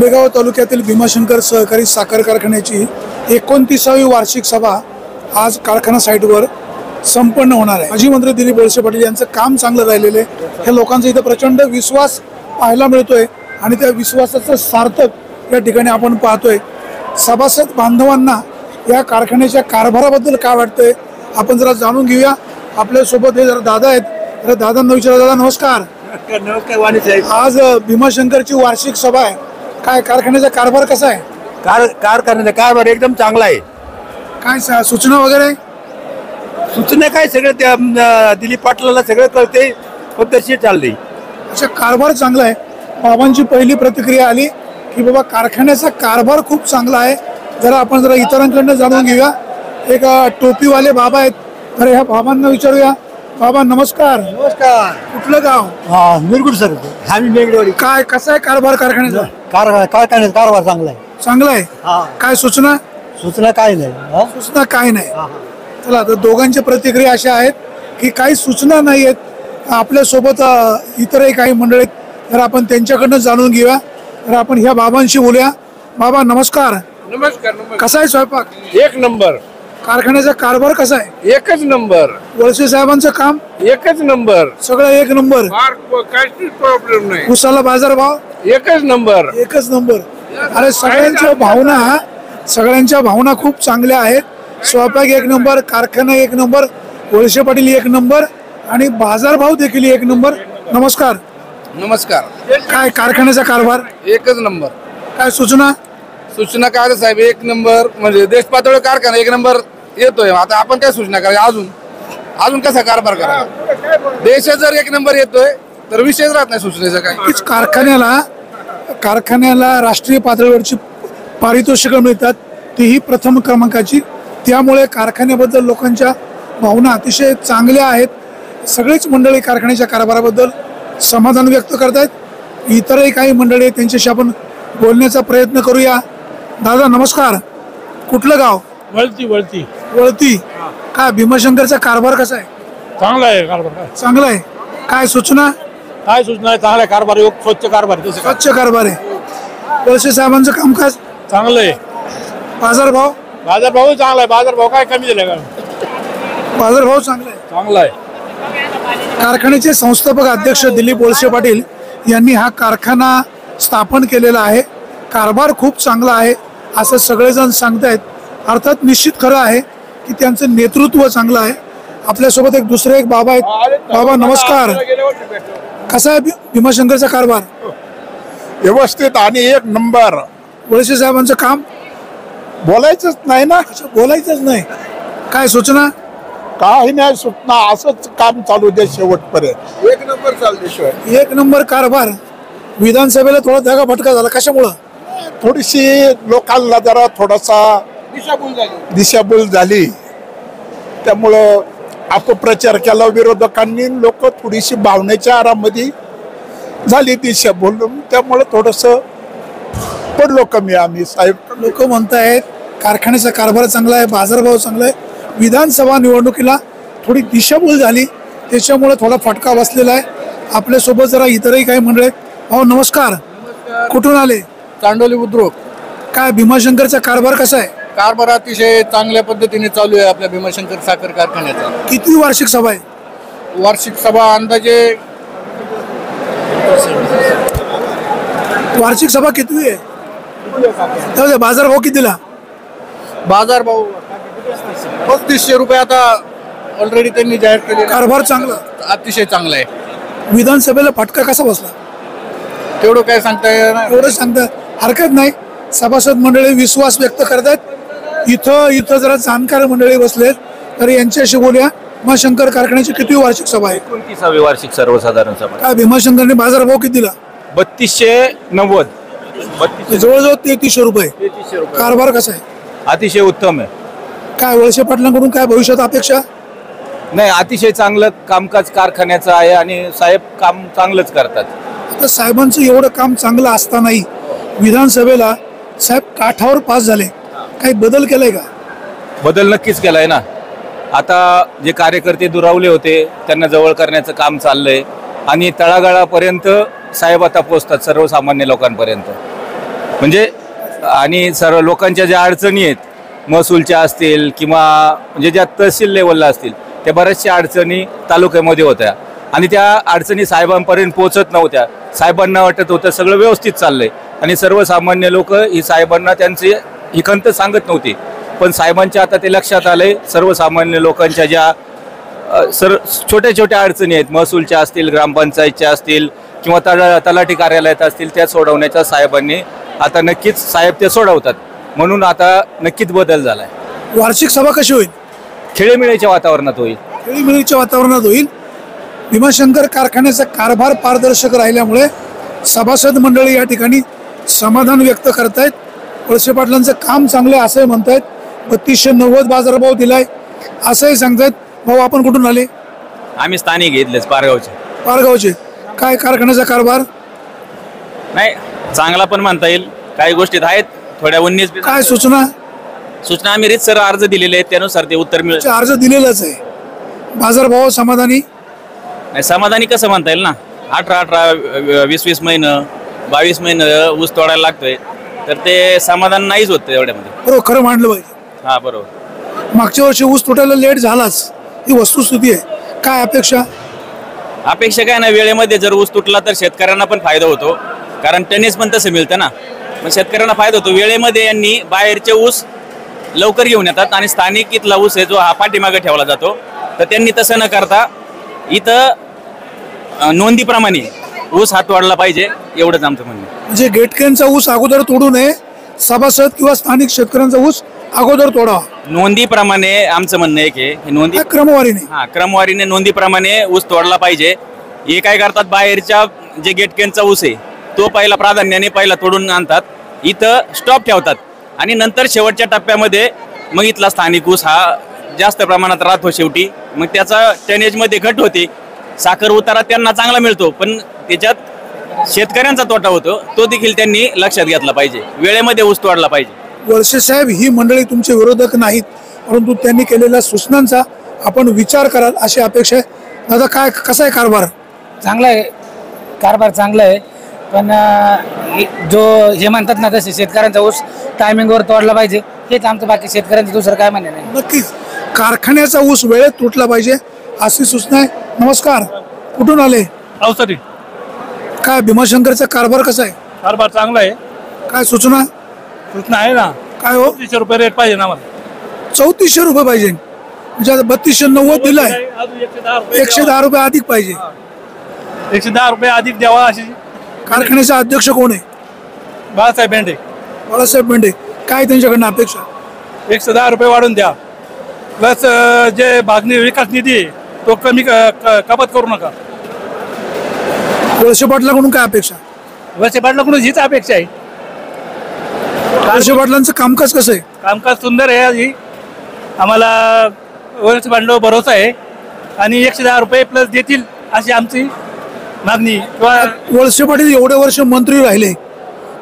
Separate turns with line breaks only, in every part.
आंबेगाव तालुक्यातील भीमाशंकर सहकारी साखर कारखान्याची 29वी वार्षिक सभा आज कारखाना साईटवर संपन्न होणार आहे। माजी मंत्री दिलीप वळसे पाटील यांचं काम चांगलं राहिलेले हे लोकांचा इथं प्रचंड विश्वास पाहायला मिळतोय आणि त्या विश्वासाचं सार्थक या ठिकाणी आपण पाहतोय। सभासद बांधवांना या कारखान्याच्या कारभाराबद्दल काय वाटतंय आपण जरा जाणून घेऊया। आपल्या सोबत हे जरा दादा आहेत, तर दादांना विचारा। दादा नमस्कार।
नमस्कार वाणी साहेब।
आज भीमाशंकरची वार्षिक सभा आहे, काय कारखान्याचा कारभार कसा आहे?
कारखान्याचा कारभार एकदम चांगला आहे।
काय सूचना वगैरे?
सूचना काय सगळं त्या दिलीप पाटलाला सगळं कळते, पद्धतशीर चालली।
अच्छा, कारभार चांगला आहे। बाबांची पहिली प्रतिक्रिया आली की बाबा कारखान्याचा कारभार खूप चांगला आहे। जरा आपण जरा इतरांकडनं जाणून घेऊया। एक टोपीवाले बाबा आहेत, तर ह्या बाबांना विचारूया। बाबा नमस्कार।
नमस्कार।
कुठलं गाव?
हा निरगुड सर, आम्ही मेघडवाडी।
काय कसा आहे कारभार कारखान्याचा?
कारखान्याचा कारभार चांगला आहे।
चांगला आहे। काय सूचना?
सूचना काय नाही।
सूचना काय नाही। चला, तर दोघांच्या प्रतिक्रिया अशा आहेत की काही सूचना नाही आहेत। आपल्यासोबत इतरही काही मंडळी आहेत, तर आपण त्यांच्याकडनं जाणून घेऊया। तर आपण ह्या बाबांशी बोलूया। बाबा नमस्कार।
नमस्कार।
कसा आहे स्वयंपाक?
एक नंबर।
कारखान्याचा कारभार कसा आहे?
एकच नंबर।
वळसे साहेबांचं काम
एकच नंबर।
सगळं एक नंबर।
काहीच प्रॉब्लेम नाही।
उसाला बाजारभाव
एकच नंबर।
एकच नंबर। अरे सगळ्यांच्या भावना खूप चांगल्या आहेत। स्वयंपाक एक नंबर, कारखाना एक नंबर, वळसे पाटील एक नंबर आणि बाजारभाव देखील एक नंबर। नमस्कार।
नमस्कार।
काय कारखान्याचा कारभार?
एकच नंबर।
काय सूचना?
सूचना काय साहेब, एक नंबर म्हणजे देश पातळीवर कारखाना एक नंबर येतोय। आता आपण काय सूचना करायची? अजून कसा कारभार करा? देशात जर एक नंबर येतोय तर विषयच राहत नाही सूचनेचा काय।
कारखान्याला राष्ट्रीय पातळीवरची पारितोषिकं मिळतात, तीही प्रथम क्रमांकाची। त्यामुळे कारखान्याबद्दल लोकांच्या भावना अतिशय चांगल्या आहेत। सगळीच मंडळी कारखान्याच्या कारभाराबद्दल समाधान व्यक्त करतायत। इतरही काही मंडळी आहेत, त्यांच्याशी आपण बोलण्याचा प्रयत्न करूया। दादा नमस्कार। कुठलं गाव? वळती। काय भीमाशंकरचा कारभार कसा आहे?
चांगला आहे कारभार।
चांगला आहे। काय सूचना?
काय सूचना आहे? चांगला कारभार, स्वच्छ कारभार।
स्वच्छ कारभार आहे। वळसे साहेबांचं कामकाज
चांगलं आहे।
बाजारभाव
चांगला आहे। बाजारभाव काय कमी झाले का?
बाजारभाव चांगला आहे।
चांगला आहे।
कारखान्याचे संस्थापक अध्यक्ष दिलीप वळसे पाटील यांनी हा कारखाना स्थापन केलेला आहे। कारभार खूप चांगला आहे असं सगळेजण सांगतायत। अर्थात निश्चित खरं आहे की त्यांचं नेतृत्व चांगलं आहे। आपल्यासोबत दुसरे एक बाबा आहेत। बाबा नमस्कार। कसा आहे भीमाशंकरचा कारभार?
व्यवस्थित आणि एक नंबर।
वळसे साहेबांचं काम
बोलायचंच नाही ना।
बोलायचंच नाही। काय सूचना?
काही नाही सूचना, असंच काम चालू दे शेवटपर्यंत।
एक नंबर चालते।
एक नंबर कारभार। विधानसभेला थोडा धागा फटका झाला, कशामुळं?
थोडीशी लोकांना जरा थोडासा दिशाभूल झाली, त्यामुळं अपप्रचार केला विरोधकांनी। लोक थोडीशी भावनेच्या आरामध्ये झाली दिशाभूल, त्यामुळे थोडस पडलो कमी आम्ही साहेब।
लोक म्हणतायत कारखान्याचा कारभार चांगला आहे, बाजारभाव चांगला आहे, विधानसभा निवडणुकीला थोडी दिशाभूल झाली, त्याच्यामुळे थोडा फटका बसलेला आहे। आपल्यासोबत जरा इतरही काही मंडळी आहेत। हो नमस्कार। कुठून आले?
चांडोली बुद्रुक।
काय भीमाशंकरचा कारभार कसा आहे?
कारभार अतिशय चांगल्या पद्धतीने चालू आहे आपल्या भीमाशंकर साखर कारखान्याचा।
किती वार्षिक सभा आहे?
वार्षिक सभा अंदाजे
वार्षिक सभा किती आहे? बाजारभाव कितीला?
बाजारभाव 3500 रुपये आता ऑलरेडी त्यांनी जाहीर केले।
कारभार चांगला,
अतिशय चांगला आहे।
विधानसभेला फटका कसा बसला?
तेवढं काय सांगता येणार?
एवढं सांगता हरकत नाही। सभासद मंडळी विश्वास व्यक्त करतात। इथं जरा जाणकार मंडळी बसलेत, तर यांच्याशी बोलूया। भीमाशंकर कारखान्याची किती वार्षिक सभा आहे?
29वी वार्षिक सर्वसाधारण सभा।
काय भीमाशंकरने बाजारभाव कितीला?
3290।
जवळजवळ 3300 रुपये। कारभार कसा आहे?
अतिशय उत्तम आहे।
काय वळसे पाटलांकडून काय भविष्यात अपेक्षा?
नाही, अतिशय चांगलं कामकाज कारखान्याचं आहे आणि साहेब काम चांगलंच करतात।
आता साहेबांचं एवढं काम चांगलं असतानाही विधानसभेला साहेब काठावर पास झाले, काही बदल केलाय का?
बदल नक्कीच केलाय ना। आता जे कार्यकर्ते दुरावले होते त्यांना जवळ करण्याचं काम चाललंय आणि तळागाळापर्यंत साहेब आता पोहोचतात, सर्वसामान्य लोकांपर्यंत। म्हणजे आणि सर्व लोकांच्या ज्या अडचणी आहेत महसूलच्या असतील किंवा म्हणजे ज्या तहसील लेवलला असतील त्या बऱ्याचशा अडचणी तालुक्यामध्ये होत्या आणि त्या अडचणी साहेबांपर्यंत पोहोचत नव्हत्या. साहेबांना वाटत होतं सगळं व्यवस्थित चाललंय आणि सर्वसामान्य लोक ही साहेबांना त्यांची ही खंत सांगत नव्हती. पण साहेबांच्या आता ते लक्षात आलंय सर्वसामान्य लोकांच्या ज्या छोट्या छोट्या अडचणी आहेत महसूलच्या असतील ग्रामपंचायतच्या असतील किंवा तलाठी कार्यालयात असतील त्या सोडवण्याच्या साहेबांनी आता नक्कीच साहेब ते सोडवतात म्हणून आता नक्कीच बदल झालाय.
वार्षिक सभा कशी होईल?
खेळीमेळीच्या वातावरणात होईल.
खेळीमेळीच्या वातावरणात होईल. भीमाशंकर कारखान्याचा कारभार पारदर्शक राहिल्यामुळे सभासद मंडळी या ठिकाणी समाधान व्यक्त करतायत. वळसे पाटलांचं काम चांगलं आहे असंही म्हणतायत. 3290 बाजारभाव दिलाय असंही सांगतायत. भाऊ आपण कुठून आले?
आम्ही स्थानिक घेतलेच पारगावचे.
पारगावचे. काय कारखान्याचा कारभार?
नाही चांगला पण म्हणता येईल. काही गोष्टीत आहेत थोड्या 19
काय सूचना
आम्ही रीतसर अर्ज दिलेले आहेत त्यानुसार ते उत्तर मिळेल.
अर्ज दिलेलाच आहे. बाजारभाव समाधानी?
नाही समाधानी कसं म्हणता येईल ना. 18 20 महिनं 22 महिनं ऊस तोडायला लागतोय तर ते समाधान नाहीच होत एवढ्यामध्ये.
बरोबर खरं मांडलं पाहिजे.
हा बरोबर.
मागच्या वर्षी ऊस तोडायला लेट झालाच ही वस्तुस्थिती आहे. काय अपेक्षा?
अपेक्षा काय नाही वेळेमध्ये जर ऊस तुटला तर शेतकऱ्यांना पण फायदा होतो कारण टनेज पण तसं मिळतं ना. मग शेतकऱ्यांना फायदा होतो. वेळेमध्ये यांनी बाहेरचे ऊस लवकर घेऊन येतात आणि स्थानिक इथला ऊस आहे जो हा पाठीमागे ठेवला जातो तर त्यांनी तसं न करता इथं नोंदीप्रमाणे ऊस हात वाढला पाहिजे एवढंच आमचं म्हणणं.
म्हणजे गेटकेंचा ऊस अगोदर तोडू नये सभासद किंवा स्थानिक शेतकऱ्यांचा ऊस अगोदर तोडावा
नोंदीप्रमाणे आमचं म्हणणं आहे की नोंदी
क्रमवारीने.
हा क्रमवारीने नोंदीप्रमाणे ऊस तोडला पाहिजे. हे काय करतात बाहेरच्या जे गेटकेंचा ऊस आहे तो पहिला प्राधान्याने पहिला तोडून आणतात इथं स्टॉप ठेवतात आणि नंतर शेवटच्या टप्प्यामध्ये मग इथला स्थानिक ऊस हा जास्त प्रमाणात राहतो. शेवटी मग त्याचा टनेजमध्ये घट होते. साखर उतारा त्यांना चांगला मिळतो पण त्याच्यात शेतकऱ्यांचा तोटा होतो तो देखील त्यांनी लक्षात घेतला पाहिजे. वेळेमध्ये ऊस तोडला पाहिजे.
वळसे साहेब ही मंडळी तुमचे विरोधक नाहीत परंतु त्यांनी केलेल्या सूचनांचा आपण विचार कराल अशी अपेक्षा आहे. दादा काय कसा आहे कारभार?
चांगला आहे. कारभार चांगला आहे पण जो हे म्हणतात ना तसे शेतकऱ्यांचा ऊस टायमिंगवर तोडला पाहिजे हेच आमचं. बाकी शेतकऱ्यांचं दुसरं काय म्हणणं नाही.
नक्कीच कारखान्याचा ऊस वेळेत तुटला पाहिजे अशी सूचना आहे. नमस्कार कुठून आले?
अवसरी
काय भीमाशंकरचा कारभार कसा आहे?
कारभार चांगला आहे.
काय सूचना
आहे ना.
काय हो?
3200 रुपये रेट पाहिजे ना आम्हाला.
3400 रुपये पाहिजे म्हणजे आता 3290 दिलाय. 110 रुपये अधिक पाहिजे.
110 रुपये अधिक द्यावा अशी.
कारखान्याचा अध्यक्ष कोण आहे?
बाळासाहेब बेंडे.
बाळासाहेब बेंडे. काय त्यांच्याकडनं अपेक्षा?
110 रुपये वाढून द्या प्लस जे भागणी विकास निधी आहे तो कमी कपात करू नका.
वळसे पाटलाकडून काय अपेक्षा?
वळसे पाटलाकडून हीच अपेक्षा आहे.
वळसे पाटलांचं कामकाज कसं आहे?
कामकाज सुंदर आहे. आधी आम्हाला वळसे पाटलावर भरोसा आहे आणि 110 रुपये प्लस देतील अशी आमची मागणी. किंवा
वळसे पाटील एवढे वर्ष मंत्री राहिले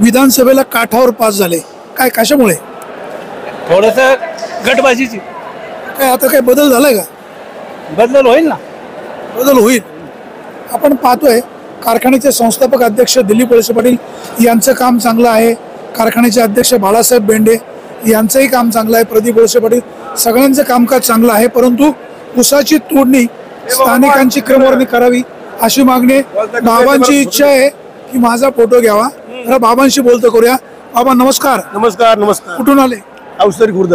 विधानसभेला काठावर पास झाले काय कशामुळे?
थोडस गटबाजीची.
काय आता काय बदल झालाय का?
बदल होईल ना.
बदल होईल. आपण पाहतोय कारखान्याचे संस्थापक अध्यक्ष दिलीप वळसे पाटील यांचं काम चांगलं आहे. कारखान्याचे अध्यक्ष बाळासाहेब बेंडे यांचंही काम चांगलं आहे. प्रदीप वळसे पाटील सगळ्यांचं कामकाज चांगलं आहे परंतु ऊसाची तोडणी स्थानिकांची क्रमवारी करावी अशी मागणी. बाबांची इच्छा आहे की माझा फोटो घ्यावा. जरा बाबांशी बोलतो करूया. बाबा नमस्कार.
नमस्कार. नमस्कार.
कुठून आले?
अवसरी खुर्द.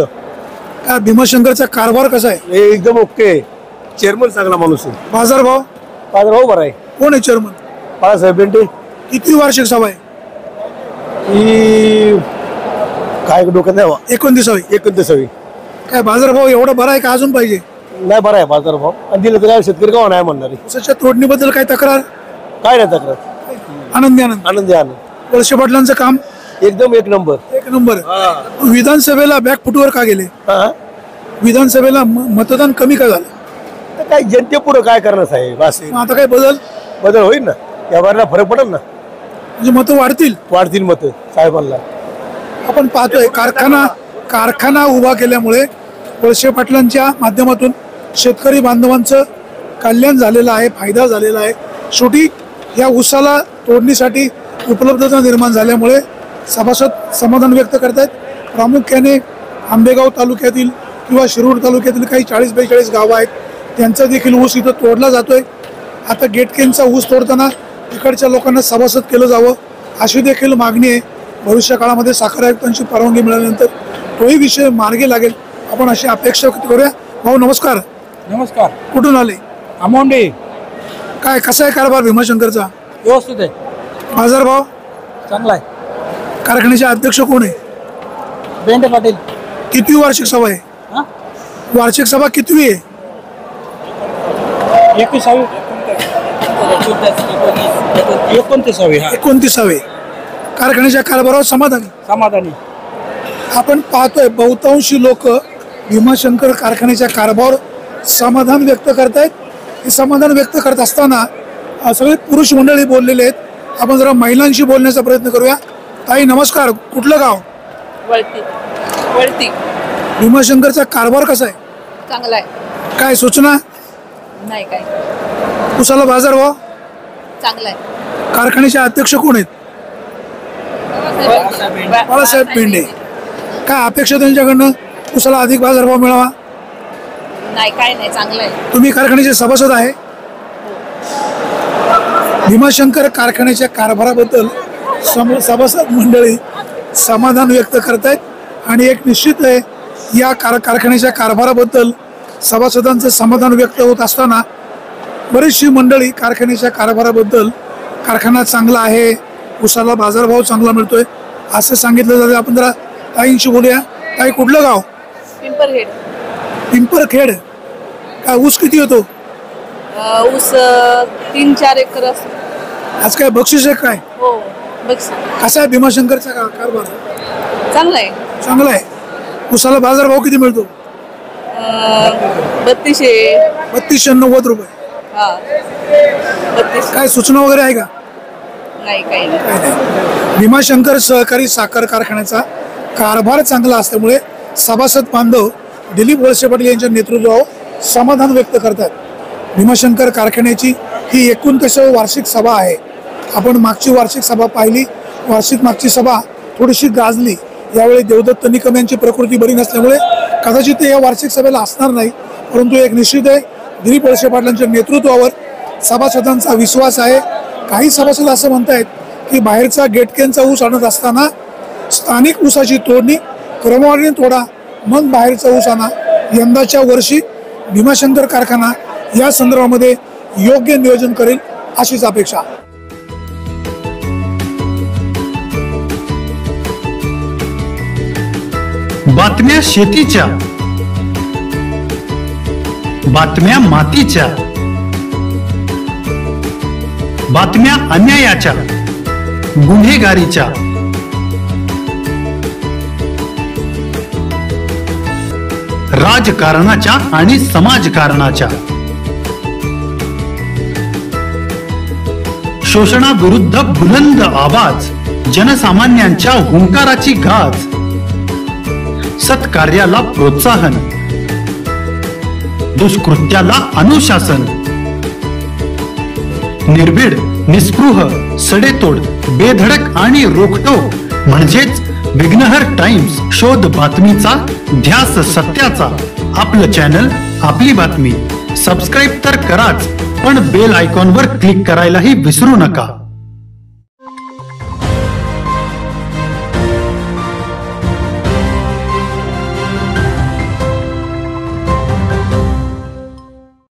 काय भीमाशंकरचा कारभार कसा आहे?
एकदम ओके. चेअरमन चांगला माणूस आहे.
बाजारभाव?
बाजारभाव बरा आहे.
कोण आहे चेअरमन?
बाळासाहेब बेंडे.
किती वार्षिक सभा आहे?
ही काय डोक्यात नाही.
29वी.
29वी.
काय बाजारभाव एवढा बरा आहे का अजून पाहिजे?
नाही बरा आहे बाजारभाव आणि दिलं तर काय शेतकरी गाव नाही म्हणणारी.
ऊसाच्या तोडणीबद्दल काय तक्रार?
काय नाही तक्रार.
आनंदी आनंद.
आनंदी आनंद.
वळसे पाटलांचं काम
एकदम एक नंबर.
एक नंबर. विधानसभेला बॅकफुटवर का गेले? विधानसभेला मतदान कमी का झालं?
तर काय जनतेपुढं काय करणार साहेब असे.
मग आता काय
बदल होईल ना. या बारीला फरक पडेल ना.
म्हणजे मतं वाढतील.
वाढतील मतं साहेबांना.
आपण पाहतोय कारखाना उभा केल्यामुळे वळसे पाटलांच्या माध्यमातून शेतकरी बांधवांचं कल्याण झालेलं आहे. फायदा झालेला आहे. शेवटी या ऊसाला तोडणीसाठी उपलब्धता निर्माण झाल्यामुळे सभासद समाधान व्यक्त करतायत. प्रामुख्याने आंबेगाव तालुक्यातील किंवा शिरूर तालुक्यातील काही 40-42 गावं आहेत, त्यांचा देखील ऊस इथं तोडला जातोय. आता गेटकेनचा ऊस तोडताना इकडच्या लोकांना सभासद केलं जावं अशी देखील मागणी आहे. भविष्य काळामध्ये साखर आयुक्तांची परवानगी मिळाल्यानंतर तोही विषय मार्गी लागेल, आपण अशी अपेक्षा करूया. भाऊ नमस्कार.
नमस्कार.
कुठून आले?
आमोंडे.
काय कसा आहे कारभार भीमाशंकरचा?
व्यवस्थित आहे.
बाजारभाव
चांगला आहे.
कारखान्याचे अध्यक्ष कोण आहे?
बेंडे पाटील.
कितवी वार्षिक सभा आहे? वार्षिक सभा कितवी आहे? 29वी. कारखान्याच्या कारभारावर समाधानी. आपण पाहतोय बहुतांशी लोक भीमाशंकर कारखान्याच्या कारभारावर समाधान व्यक्त करतायत. हे समाधान व्यक्त करत असताना सगळे पुरुष मंडळी बोललेले आहेत. आपण जरा महिलांशी बोलण्याचा प्रयत्न करूया. ताई नमस्कार. कुठलं गाव?
वळती.
भीमाशंकरचा कारभार कसा आहे?
चांगला आहे.
काय सूचना?
नाही काय.
उसाला बाजारभाव?
चांगला आहे.
कारखान्याचे अध्यक्ष कोण आहेत? बाळासाहेब पेंडे. काय अपेक्षा त्यांच्याकडनं? उसाला अधिक बाजारभाव मिळावा?
नाही काय नाही, चांगलं आहे.
तुम्ही कारखान्याचे सभासद आहे? भीमाशंकर कारखान्याच्या कारभाराबद्दल सभासद मंडळी समाधान व्यक्त करतायत आणि एक निश्चित आहे या कारखान्याच्या कारभाराबद्दल सभासदांचं समाधान व्यक्त होत असताना बरीचशी मंडळी कारखान्याच्या कारभाराबद्दल कारखाना चांगला आहे, उसाला बाजारभाव चांगला मिळतोय असं सांगितलं जातं. आपण जरा ताईंशी बोलूया. ताई कुठलं गाव?
पिंपरखेड.
पिंपरखेड. काय ऊस किती होतो?
ऊस 3-4 एकर असतो.
आज काय बक्षीस आहे काय?
हो बघ.
कसा आहे भीमाशंकरचा कारभार?
चांगला आहे.
चांगला आहे. उसाला बाजारभाव किती मिळतो?
3290
रुपये.
हा 32.
काय सूचना वगैरे आहे का?
नाही काही नाही.
काय नाही. भीमाशंकर सहकारी साखर कारखान्याचा कारभार चांगला असल्यामुळे सभासद बांधव दिलीप वळसे पाटील यांच्या नेतृत्वावर समाधान व्यक्त करतात. भीमाशंकर कारखान्याची ही 29वी वार्षिक सभा आहे. आपण मागची वार्षिक सभा पाहिली. मागची सभा थोडीशी गाजली. यावेळी देवदत्त निकम यांची प्रकृती बरी नसल्यामुळे कदाचित ते या वार्षिक सभेला असणार नाही, परंतु एक निश्चित आहे दिलीप वळसे पाटलांच्या नेतृत्वावर सभासदांचा विश्वास आहे. काही सभासद असं म्हणतायत की बाहेरचा गेटकेनचा ऊस आणत असताना स्थानिक ऊसाची तोडणी क्रमवारीने तोडा, मग बाहेरचा ऊस आणा. यंदाच्या वर्षी भीमाशंकर कारखाना या संदर्भामध्ये योग्य नियोजन करेल अशीच अपेक्षा.
बातम्या शेतीच्या, बातम्या मातीच्या, बातम्या अन्यायाच्या, गुन्हेगारीच्या, राजकारणाच्या आणि समाजकारणाच्या, शोषणाविरुद्ध बुलंद आवाज, जनसामान्यांच्या हुंकाराची गाज, सत्कार्याला प्रोत्साहन, दुष्कृत्याला अनुशासन, निर्भीड, निस्पृह, सडेतोड, बेधडक आणि रोखटोक म्हणजेच विघ्नहर टाइम्स. शोध बातमीचा, ध्यास सत्याचा. आपलं चॅनल, आपली बातमी. सबस्क्राईब तर कराच, पण बेल आयकॉनवर क्लिक करायलाही विसरू नका.